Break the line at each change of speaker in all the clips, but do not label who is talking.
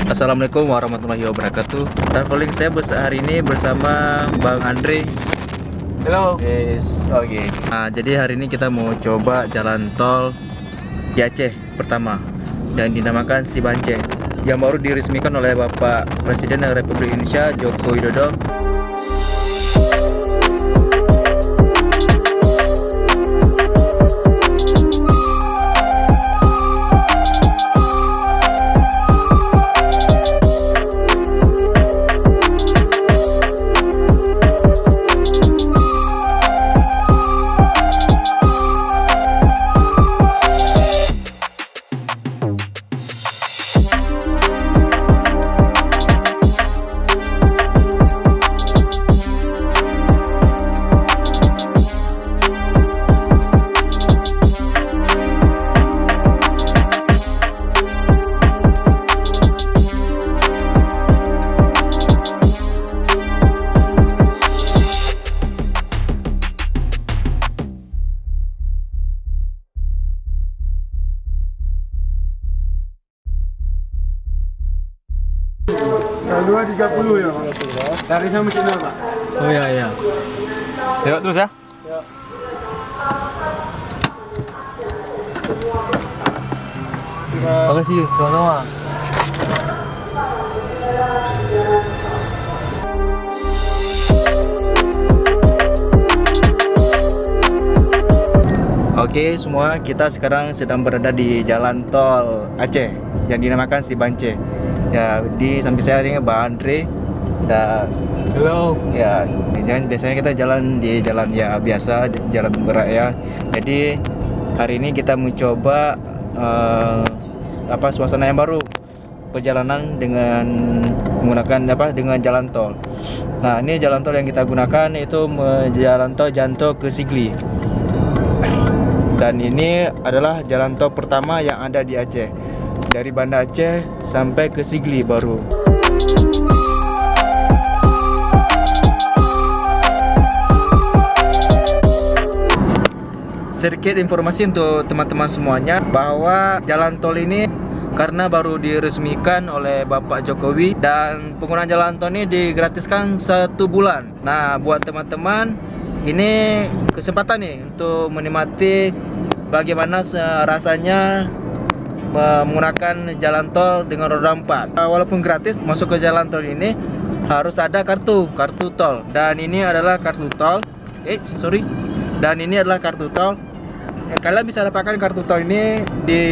Assalamualaikum warahmatullahi wabarakatuh. Traveling saya hari ini bersama Bang Andre.
Halo.
Yes, oke. Nah, jadi hari ini kita mau coba jalan tol di Aceh pertama dan dinamakan Sibance yang baru diresmikan oleh Bapak Presiden Republik Indonesia Joko Widodo.
Kalau 230 ya, Pak. Dari sama sini, Pak.
Oh iya.
Tengok terus ya.
Terima kasih sama-sama. Oke semua, kita sekarang sedang berada di jalan tol Aceh yang dinamakan Sibance. Ya, di samping saya ini Bang Andre dan
Halo.
ya, biasanya kita jalan di jalan ya biasa, jalan beraya. Jadi hari ini kita mencoba suasana yang baru, perjalanan dengan menggunakan dengan jalan tol. Nah, ini jalan tol yang kita gunakan itu jalan tol Janto ke Sigli. Dan ini adalah jalan tol pertama yang ada di Aceh. Dari Banda Aceh sampai ke Sigli baru. Sedikit informasi untuk teman-teman semuanya bahwa jalan tol ini karena baru diresmikan oleh Bapak Jokowi dan penggunaan jalan tol ini digratiskan 1 bulan. Nah, buat teman-teman ini kesempatan nih untuk menikmati bagaimana rasanya menggunakan jalan tol dengan roda 4. Walaupun gratis, masuk ke jalan tol ini harus ada kartu tol. Dan ini adalah kartu tol. Dan ini adalah kartu tol. Kalian bisa dapatkan kartu tol ini di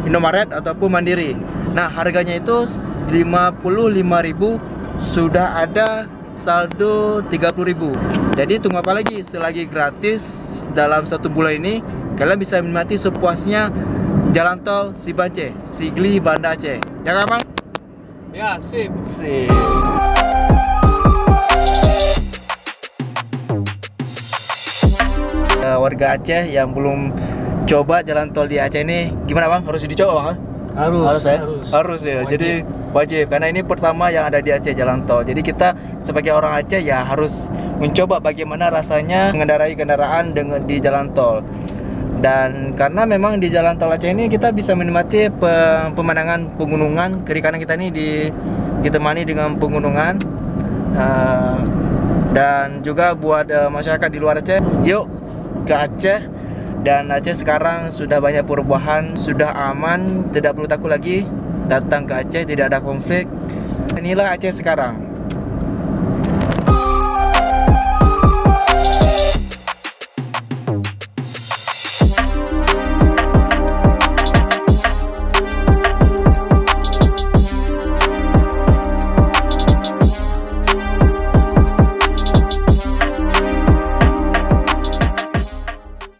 Indomaret ataupun Mandiri. Nah, harganya itu 55.000, sudah ada saldo 30.000. Jadi tunggu apa lagi? Selagi gratis dalam 1 bulan ini, kalian bisa menikmati sepuasnya jalan tol Sibance, Sigli, Banda Aceh. Ya kan, Bang?
Ya, sip.
Warga Aceh yang belum coba jalan tol di Aceh ini, gimana, Bang? Harus dicoba, Bang? Harus ya.
Wajib.
Jadi wajib karena ini pertama yang ada di Aceh jalan tol. Jadi kita sebagai orang Aceh ya harus mencoba bagaimana rasanya mengendarai kendaraan di jalan tol. Dan karena memang di jalan tol Aceh ini kita bisa menikmati pemandangan pegunungan. Kiri kanan kita ini ditemani dengan pegunungan. Dan juga buat masyarakat di luar Aceh, yuk ke Aceh. Dan Aceh sekarang sudah banyak perubahan, sudah aman, tidak perlu takut lagi datang ke Aceh, tidak ada konflik. Inilah Aceh sekarang.